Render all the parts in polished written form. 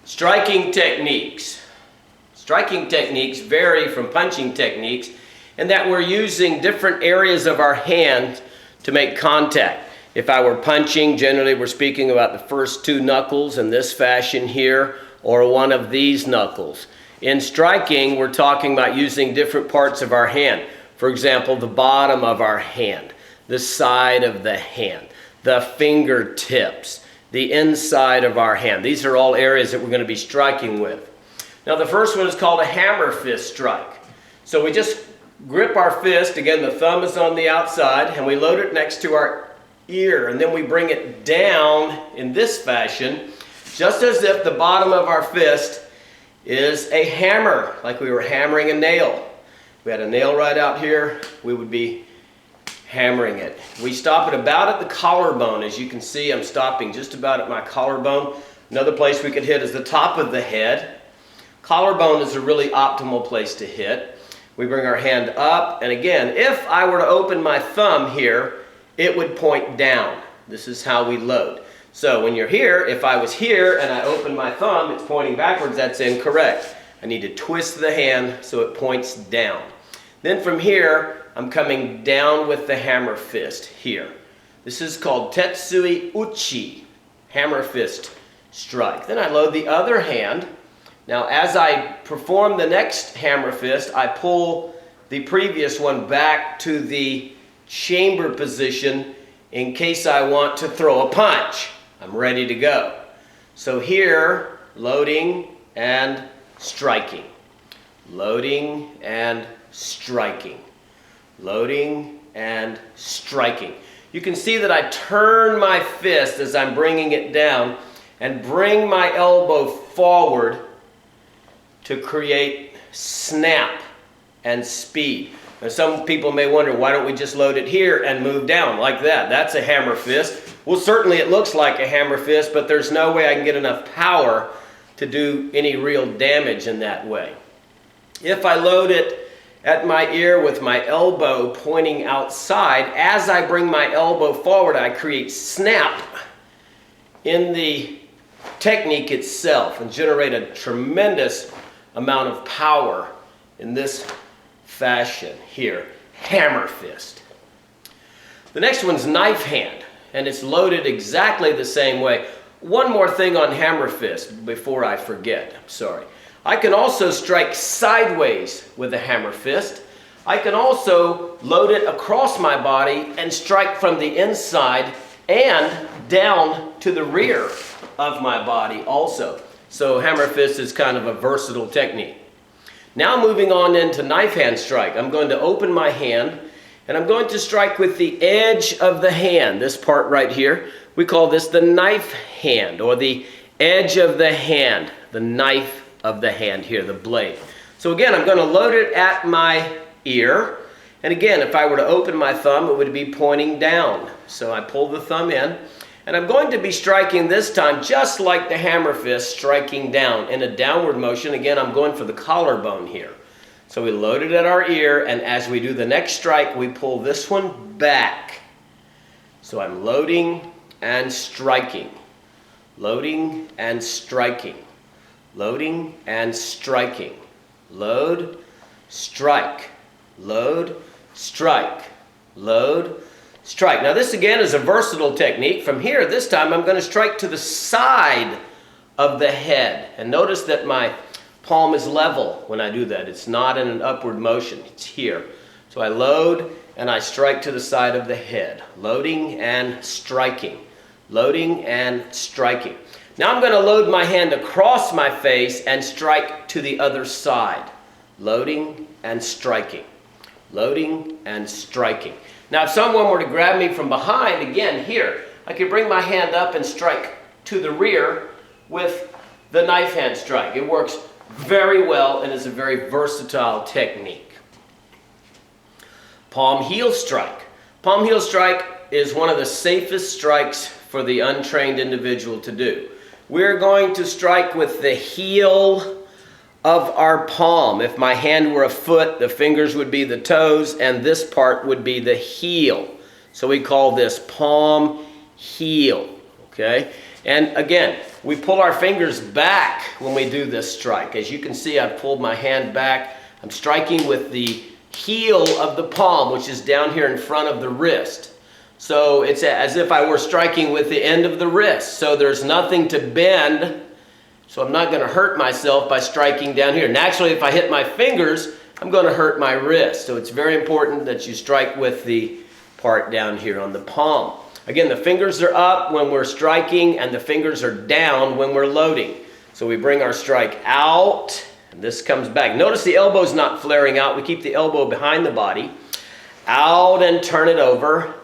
Striking techniques. Striking techniques vary from punching techniques in that we're using different areas of our hand to make contact. If I were punching, generally we're speaking about the first two knuckles in this fashion here, or one of these knuckles. In striking, we're talking about using different parts of our hand. For example, the bottom of our hand, the side of the hand, the fingertips, the inside of our hand. These are all areas that we're going to be striking with. Now the first one is called a hammer fist strike. So we just grip our fist, again the thumb is on the outside, and we load it next to our ear, and then we bring it down in this fashion, just as if the bottom of our fist is a hammer, like we were hammering a nail. If we had a nail right out here, we would be hammering it. We stop it about at the collarbone. As you can see, I'm stopping just about at my collarbone. Another place we could hit is the top of the head. Collarbone is a really optimal place to hit. We bring our hand up, and again, if I were to open my thumb here, it would point down. This is how we load. So when you're here, if I was here and I open my thumb, it's pointing backwards, that's incorrect. I need to twist the hand so it points down. Then from here, I'm coming down with the hammer fist here. This is called Tettsui Uchi, hammer fist strike. Then I load the other hand. Now as I perform the next hammer fist, I pull the previous one back to the chamber position in case I want to throw a punch. I'm ready to go. So here, loading and striking. Loading and striking. Loading and striking. You can see that I turn my fist as I'm bringing it down and bring my elbow forward to create snap and speed. Now some people may wonder, why don't we just load it here and move down like that? That's a hammer fist. Well, certainly it looks like a hammer fist, but there's no way I can get enough power to do any real damage in that way. If I load it at my ear with my elbow pointing outside, as I bring my elbow forward, I create snap in the technique itself and generate a tremendous amount of power in this fashion here. Hammer fist. The next one's knife hand, and it's loaded exactly the same way. One more thing on hammer fist before I forget. I'm sorry. I can also strike sideways with a hammer fist. I can also load it across my body and strike from the inside and down to the rear of my body also. So hammer fist is kind of a versatile technique. Now moving on into knife hand strike. I'm going to open my hand and I'm going to strike with the edge of the hand, this part right here. We call this the knife hand, or the edge of the hand, the knife of the hand here, the blade. So again, I'm going to load it at my ear. And again, if I were to open my thumb, it would be pointing down. So I pull the thumb in. And I'm going to be striking this time just like the hammer fist, striking down in a downward motion. Again, I'm going for the collarbone here. So we load it at our ear, and as we do the next strike, we pull this one back. So I'm loading and striking. Loading and striking. Loading and striking. Load, strike. Load, strike. Load, strike. Now this again is a versatile technique. From here, this time I'm going to strike to the side of the head. And notice that my palm is level when I do that. It's not in an upward motion. It's here. So I load and I strike to the side of the head. Loading and striking. Loading and striking. Now I'm going to load my hand across my face and strike to the other side. Loading and striking. Loading and striking. Now if someone were to grab me from behind, again here, I could bring my hand up and strike to the rear with the knife hand strike. It works very well and is a very versatile technique. Palm heel strike. Palm heel strike is one of the safest strikes for the untrained individual to do. We're going to strike with the heel of our palm. If my hand were a foot, the fingers would be the toes, and this part would be the heel. So we call this palm heel, okay? And again, we pull our fingers back when we do this strike. As you can see, I've pulled my hand back. I'm striking with the heel of the palm, which is down here in front of the wrist. So it's as if I were striking with the end of the wrist. So there's nothing to bend. So I'm not going to hurt myself by striking down here. Naturally, if I hit my fingers, I'm going to hurt my wrist. So it's very important that you strike with the part down here on the palm. Again, the fingers are up when we're striking and the fingers are down when we're loading. So we bring our strike out and this comes back. Notice the elbow's not flaring out. We keep the elbow behind the body. Out and turn it over.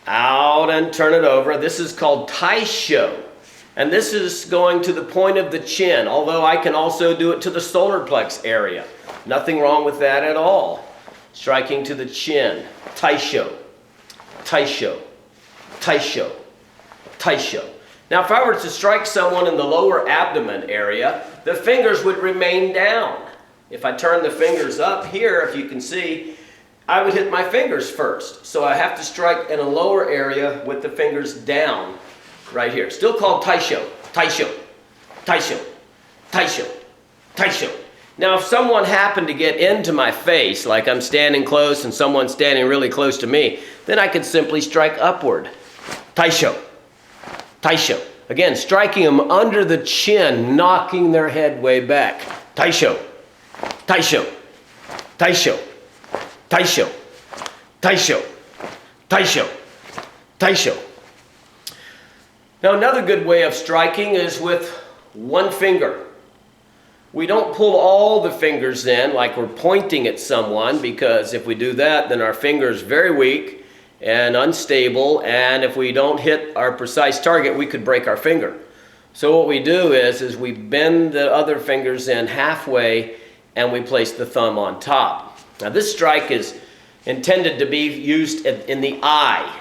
Out and turn it over. This is called Taisho. And this is going to the point of the chin, although I can also do it to the solar plex area. Nothing wrong with that at all. Striking to the chin. Taisho. Taisho. Taisho, Taisho. Now if I were to strike someone in the lower abdomen area, the fingers would remain down. If I turn the fingers up here, if you can see, I would hit my fingers first. So I have to strike in a lower area with the fingers down right here. Still called Taisho, Taisho, Taisho, Taisho, Taisho. Now if someone happened to get into my face, like I'm standing close and someone's standing really close to me, then I could simply strike upward. Taisho, Taisho. Again, striking them under the chin, knocking their head way back. Taisho, Taisho, Taisho, Taisho, Taisho, Taisho, Taisho. Now another good way of striking is with one finger. We don't pull all the fingers in like we're pointing at someone, because if we do that, then our finger is very weak and unstable, and if we don't hit our precise target, we could break our finger. So what we do is we bend the other fingers in halfway and we place the thumb on top. Now this strike is intended to be used in the eye.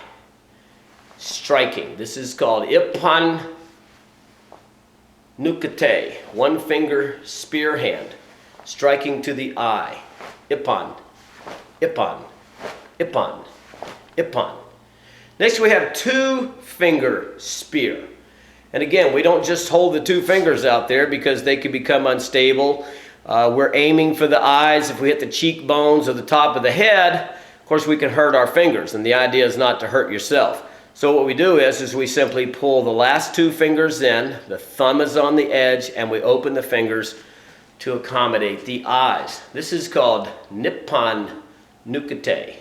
Striking. This is called Ippon Nukite, one finger spear hand, striking to the eye. Ippon, Ippon, Ippon, Ippon. Next we have two finger spear. And again, we don't just hold the two fingers out there because they can become unstable. We're aiming for the eyes. If we hit the cheekbones or the top of the head, of course we can hurt our fingers, and the idea is not to hurt yourself. So what we do is we simply pull the last two fingers in, the thumb is on the edge, and we open the fingers to accommodate the eyes. This is called Nippon Nukite,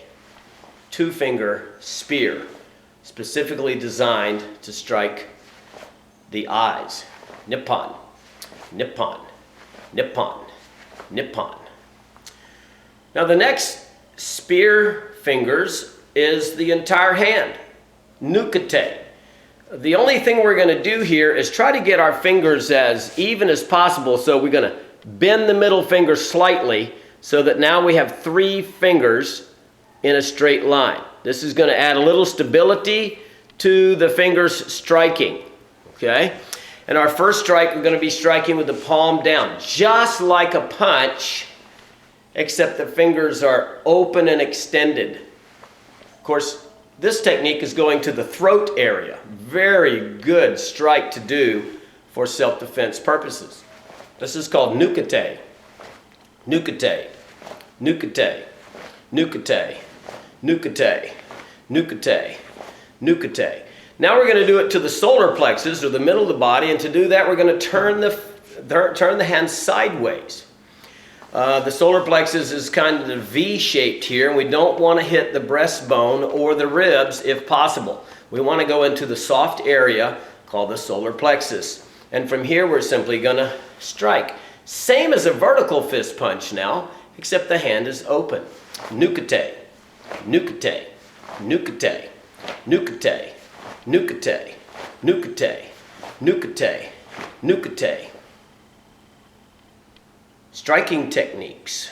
two-finger spear, specifically designed to strike the eyes. Nippon, Nippon, Nippon, Nippon. Now the next spear fingers is the entire hand. Nukite. The only thing we're going to do here is try to get our fingers as even as possible. So we're going to bend the middle finger slightly so that now we have three fingers in a straight line. This is going to add a little stability to the fingers striking. Okay? And our first strike, we're going to be striking with the palm down, just like a punch, except the fingers are open and extended. Of course, this technique is going to the throat area. Very good strike to do for self-defense purposes. This is called Nukite. Nukite. Nukite. Nukite. Nukite. Nukite. Nukite. Now we're going to do it to the solar plexus, or the middle of the body, and to do that we're going to turn the hand sideways. The solar plexus is kind of V-shaped here, and we don't want to hit the breastbone or the ribs if possible. We want to go into the soft area called the solar plexus. And from here we're simply going to strike. Same as a vertical fist punch now, except the hand is open. Nukite, Nukite, Nukite, Nukite, Nukite, Nukite, Nukite, Nukite. Striking techniques.